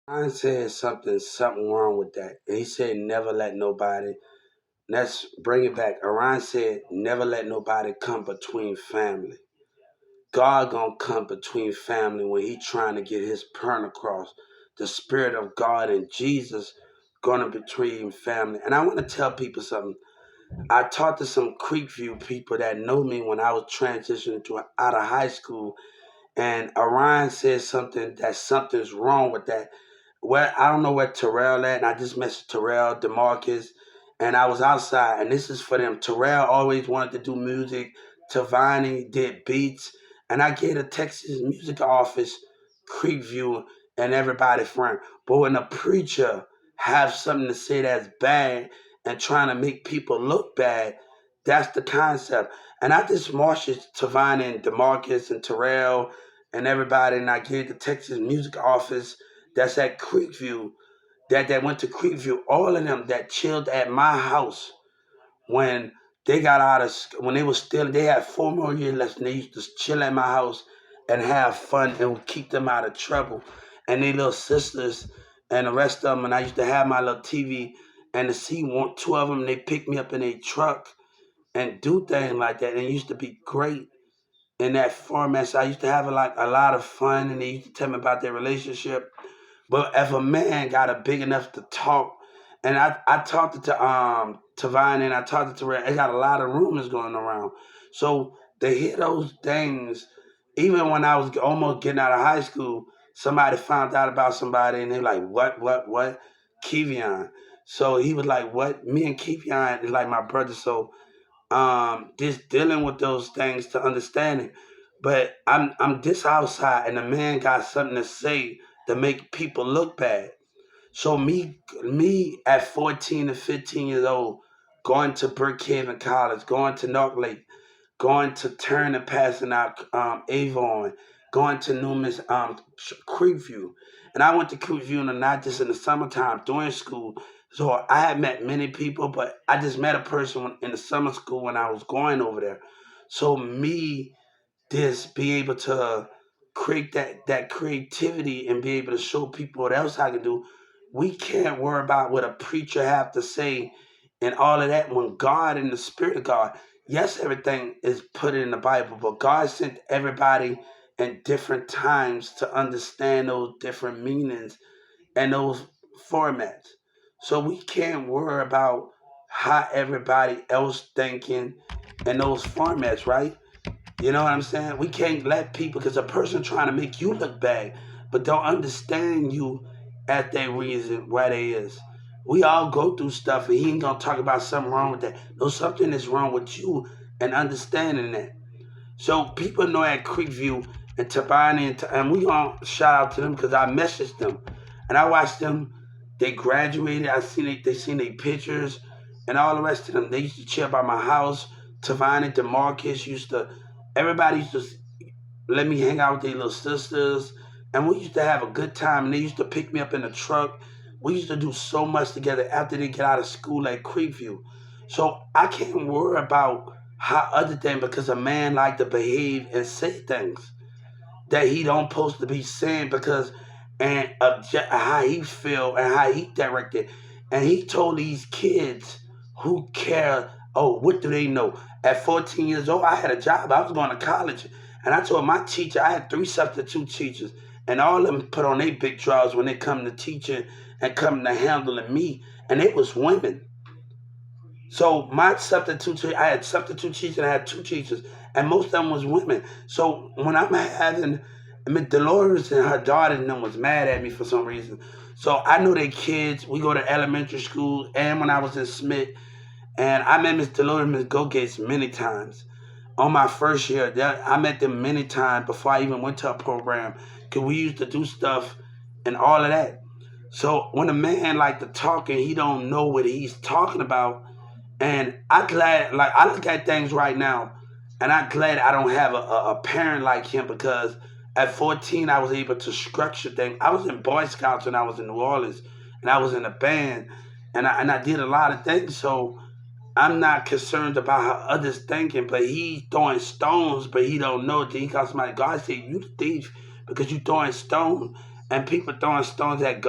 Ryan said something wrong with that. And he said, never let nobody, let's bring it back. Orion said, never let nobody come between family. God gonna come between family when he trying to get his point across. The spirit of God and Jesus gonna between family. And I want to tell people something. I talked to some Creekview people that know me when I was transitioning out of high school, and Orion said something that something's wrong with that. Where I don't know where Terrell at, and I just messaged Terrell, Demarcus, and I was outside, and this is for them. Terrell always wanted to do music. Tavani did beats, and I gave the Texas Music Office Creekview and everybody friend. But when a preacher have something to say that's bad and trying to make people look bad, that's the concept. And I just marched Tavani and Demarcus and Terrell and everybody, and I gave the Texas Music Office that's at Creekview, that went to Creekview, all of them that chilled at my house when they got out of, when they was still, they had 4 more years left, and they used to chill at my house and have fun and would keep them out of trouble. And they little sisters and the rest of them, and I used to have my little TV, and to see two of them, they picked me up in a truck and do things like that, and it used to be great in that format. So I used to have a lot of fun, and they used to tell me about their relationship. But if a man got a big enough to talk, and I talked to Vine, and I talked to Terrell, it got a lot of rumors going around. So to hear those things, even when I was almost getting out of high school, somebody found out about somebody, and they're like, what? Kevion. So he was like, what? Me and Kevion is like my brother. So just dealing with those things to understand it. But I'm this outside, and the man got something to say to make people look bad. So me at 14 to 15 years old, going to Brookhaven College, going to North Lake, going to Turn and passing out Avon, going to Newman's Creekview. And I went to Creekview not just in the summertime during school. So I had met many people, but I just met a person in the summer school when I was going over there. So me just be able to create that creativity and be able to show people what else I can do. We can't worry about what a preacher have to say and all of that when God and the Spirit of God. Yes, everything is put in the Bible, but God sent everybody in different times to understand those different meanings and those formats. So we can't worry about how everybody else thinking in those formats, right? You know what I'm saying? We can't let people, because a person trying to make you look bad, but don't understand you at their reason why they is. We all go through stuff, and he ain't gonna talk about something wrong with that. No, something is wrong with you, and understanding that. So people know at Creekview and Tabani, and we gonna shout out to them because I messaged them, and I watched them. They graduated. I seen they seen their pictures, and all the rest of them. They used to chill by my house. Tavani, Demarcus used to. Everybody used to let me hang out with their little sisters, and we used to have a good time. And they used to pick me up in the truck. We used to do so much together after they get out of school at Creekview. So I can't worry about how other things, because a man like to behave and say things that he don't supposed to be saying, because and how he feel and how he directed. And he told these kids who care, oh, what do they know? At 14 years old, I had a job. I was going to college. And I told my teacher, I had 3 substitute teachers. And all of them put on their big drawers when they come to teaching and come to handling me. And it was women. So my I had substitute teachers, and I had 2 teachers, and most of them was women. So when I'm having, I mean, Dolores and her daughter and them was mad at me for some reason. So I knew their kids. We go to elementary school, and when I was in Smith, and I met Miss Dolores and Miss Go Gates many times. On my first year, I met them many times before I even went to a program, because we used to do stuff and all of that. So when a man like to talk and he don't know what he's talking about, and I glad, like I look at things right now, and I'm glad I don't have a parent like him, because at 14 I was able to structure things. I was in Boy Scouts when I was in New Orleans, and I was in a band, and I did a lot of things. So I'm not concerned about how others thinking, but he's throwing stones, but he don't know it. He calls somebody, God said, you the thief because you throwing stones. and people throwing stones at.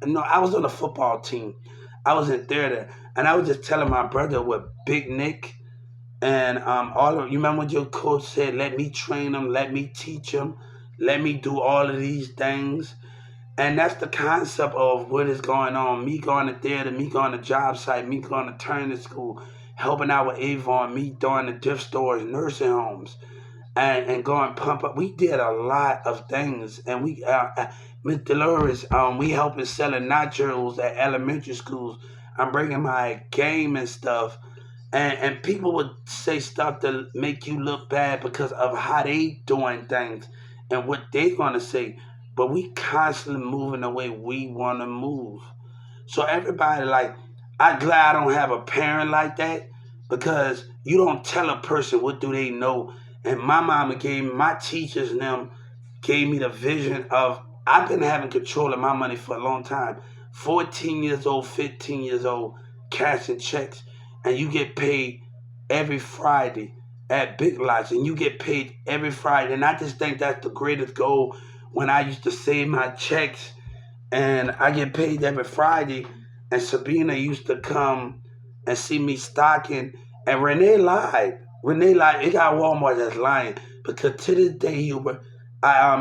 No, I was on the football team. I was in theater, and I was just telling my brother with Big Nick and all of you. Remember when your coach said, "Let me train them, let me teach them, let me do all of these things." And that's the concept of what is going on. Me going to theater, me going to job site, me going to turn school, helping out with Avon, me doing the gift stores, nursing homes, and going pump up. We did a lot of things, and we, Miss Dolores, we helping selling nachos at elementary schools. I'm bringing my game and stuff, and people would say stuff to make you look bad because of how they doing things and what they gonna say. But we constantly moving the way we want to move. So everybody, like, I'm glad I don't have a parent like that, because you don't tell a person what do they know. And my mama gave me, my teachers and them gave me the vision of, I've been having control of my money for a long time. 14 years old, 15 years old, cashing checks, and you get paid every Friday at Big Lots, and you get paid every Friday. And I just think that's the greatest goal. When I used to save my checks and I get paid every Friday, and Sabina used to come and see me stocking, and Renee lied. Renee lied. It got Walmart that's lying, because to this day, Hubert,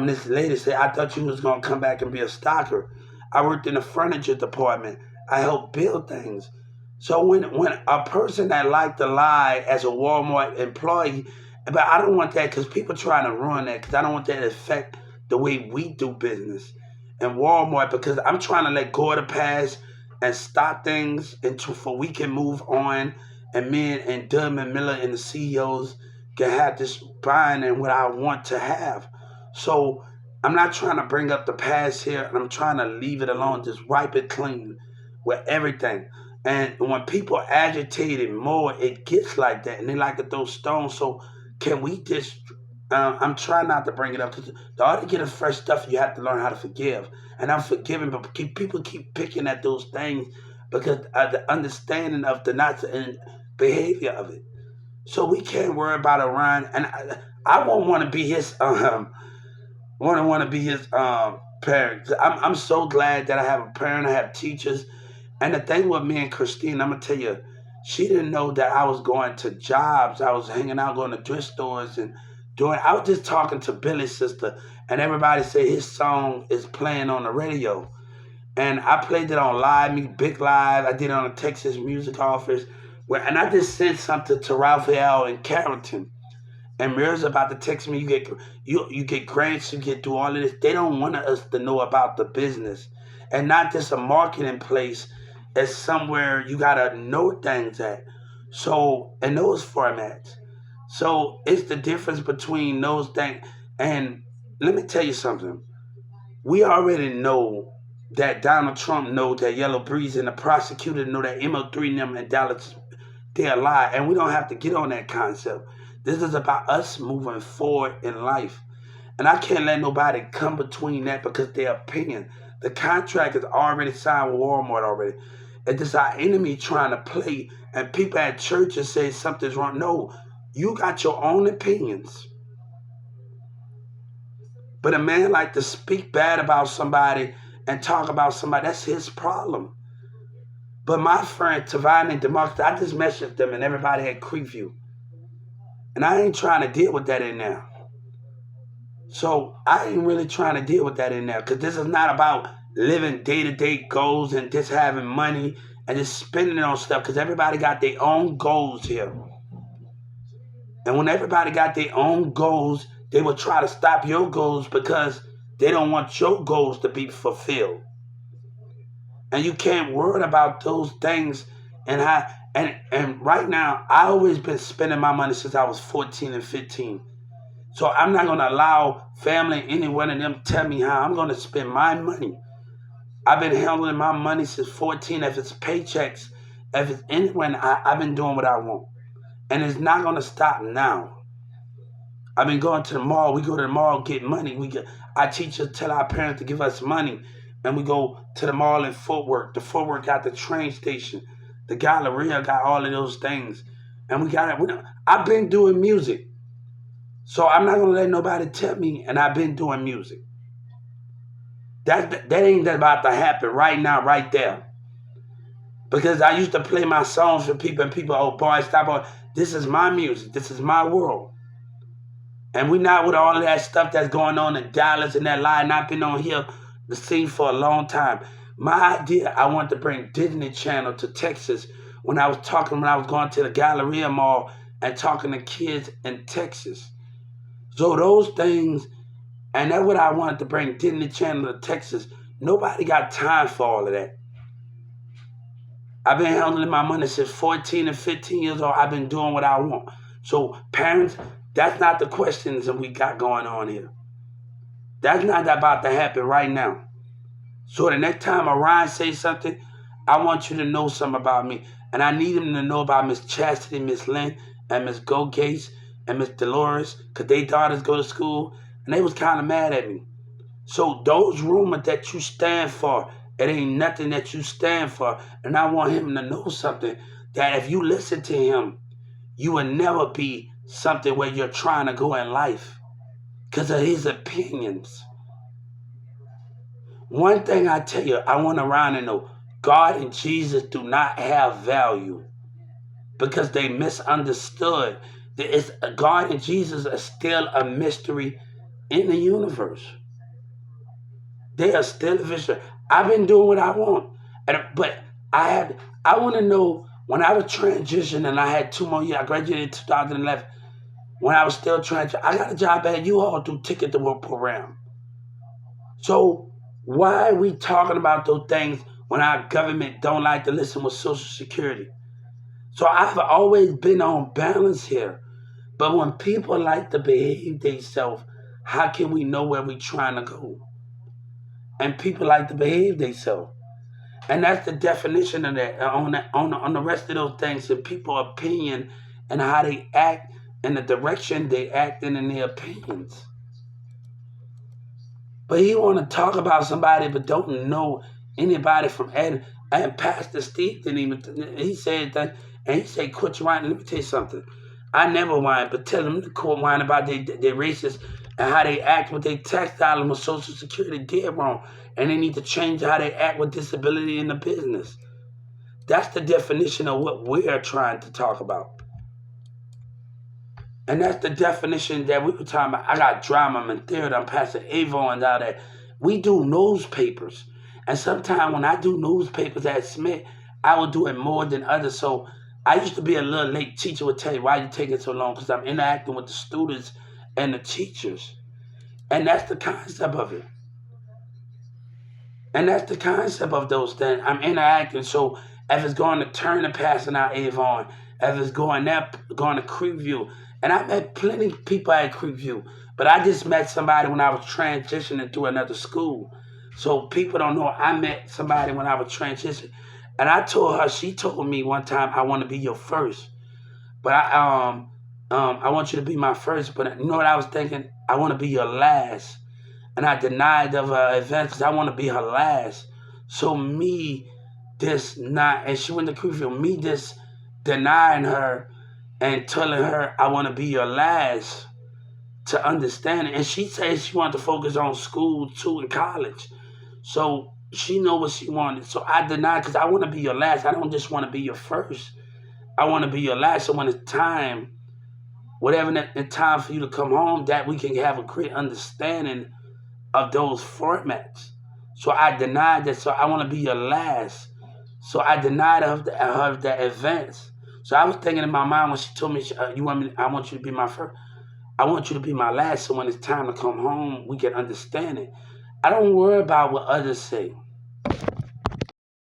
this lady said, I thought you was gonna come back and be a stocker. I worked in the furniture department. I helped build things. So when a person that liked to lie as a Walmart employee, but I don't want that, because people trying to ruin that, because I don't want that to affect the way we do business and Walmart, because I'm trying to let go of the past and stop things until for we can move on, and me and Dunn and Miller and the CEOs can have this buying and what I want to have. So I'm not trying to bring up the past here, and I'm trying to leave it alone, just wipe it clean with everything. And when people agitate it more, it gets like that, and they like to throw stones. So can we just? I'm trying not to bring it up, because in order to get a fresh stuff, you have to learn how to forgive. And I'm forgiving, but people keep picking at those things because of the understanding of the not and behavior of it. So we can't worry about Iran, and I won't want to be his want to be his parent. I'm so glad that I have a parent. I have teachers. And the thing with me and Christine, I'm gonna tell you, she didn't know that I was going to jobs. I was hanging out, going to thrift stores, and doing. I was just talking to Billy's sister, and everybody said his song is playing on the radio. And I played it on Live Me, Big Live. I did it on the Texas Music Office, and I just sent something to Raphael in Carrollton. And Mira's about to text me. You get grants. You get through all of this. They don't want us to know about the business, and not just a marketing place. It's somewhere you gotta know things at. So in those formats. So it's the difference between those things. And let me tell you something. We already know that Donald Trump knows that Yellow Breeze, and the prosecutor know that MO3 and them in Dallas, they're alive. And we don't have to get on that concept. This is about us moving forward in life. And I can't let nobody come between that, because their opinion. The contract is already signed with Walmart already. It's just our enemy trying to play, and people at churches say something's wrong. No, you got your own opinions. But a man like to speak bad about somebody and talk about somebody, that's his problem. But my friend Tavine and Demarcus, I just messaged them, and everybody had Creeview. And I ain't trying to deal with that in there. So I ain't really trying to deal with that in there, because this is not about living day-to-day goals and just having money and just spending it on stuff, because everybody got their own goals here. And when everybody got their own goals, they will try to stop your goals because they don't want your goals to be fulfilled. And you can't worry about those things. And right now, I always been spending my money since I was 14 and 15. So I'm not gonna allow family, any one of them, tell me how I'm gonna spend my money. I've been handling my money since 14. If it's paychecks, if it's anywhere, I've been doing what I want. And it's not gonna stop now. I've been going to the mall. We go to the mall, get money. Our teachers tell our parents to give us money, and we go to the mall in Fort Worth. The Fort Worth got the train station. The Galleria got all of those things, and we got it. I've been doing music, so I'm not gonna let nobody tell me. And I've been doing music. That ain't about to happen right now, right there. Because I used to play my songs for people, and people, oh boy, stop. This is my music. This is my world. And we not with all of that stuff that's going on in Dallas and that lie. And I've been on here, the scene for a long time. My idea, I wanted to bring Disney Channel to Texas when I was going to the Galleria Mall and talking to kids in Texas. So those things, and that's what I wanted to bring Disney Channel to Texas. Nobody got time for all of that. I've been handling my money since 14 and 15 years old. I've been doing what I want. So parents, that's not the questions that we got going on here. That's not about to happen right now. So the next time Orion says something, I want you to know something about me. And I need him to know about Miss Chastity, Miss Lynn, and Miss Go Gates, and Miss Dolores, because their daughters go to school, and they was kind of mad at me. So those rumors that you stand for, it ain't nothing that you stand for. And I want him to know something, that if you listen to him, you will never be something where you're trying to go in life because of his opinions. One thing I tell you, I want Orion to know, God and Jesus do not have value because they misunderstood. God and Jesus are still a mystery in the universe. They are still a mystery. I've been doing what I want, but I want to know, when I was transitioning and I had 2 more years, I graduated in 2011. When I was still transitioning, I got a job at U-Haul through Ticket to Work program. So why are we talking about those things when our government don't like to listen with Social Security? So I've always been on balance here. But when people like to behave themselves, how can we know where we're trying to go? And people like to behave themselves. And that's the definition of that. On the rest of those things, the people's opinion and how they act and the direction they act in their opinions. But he want to talk about somebody but don't know anybody from Adam. And Pastor Steve didn't even, he said that, and he said, quit your whining. Let me tell you something. I never whine, but tell them to quit whining about their racists and how they act with their tax dollars with Social Security dead wrong. And they need to change how they act with disability in the business. That's the definition of what we're trying to talk about. And that's the definition that we were talking about. I got drama, I'm in theater, I'm Pastor Avon and all that. We do newspapers. And sometimes when I do newspapers at Smith, I will do it more than others. So I used to be a little late. Teacher would tell you, why are you taking so long? Because I'm interacting with the students and the teachers. And that's the concept of it. And that's the concept of those things. I'm interacting. So if it's going to turn and passing out Avon, if it's going to Creekview, and I met plenty of people at Creekview, but I just met somebody when I was transitioning to another school. So people don't know I met somebody when I was transitioning. And I told her, she told me one time, I want to be your first. But I want you to be my first. But you know what I was thinking? I want to be your last. And I denied of her events because I want to be her last. So me this not, and she went to Creekview, me this denying her and telling her I want to be your last to understand it. And she said she wanted to focus on school too in college. So she know what she wanted. So I denied because I want to be your last. I don't just want to be your first. I want to be your last. So when it's time, whatever the time for you to come home, that we can have a great understanding of those formats. So I denied that. So I want to be your last. So I denied her the advance. So I was thinking in my mind when she told me, I want you to be my first. I want you to be my last. So when it's time to come home, we can understand it. I don't worry about what others say.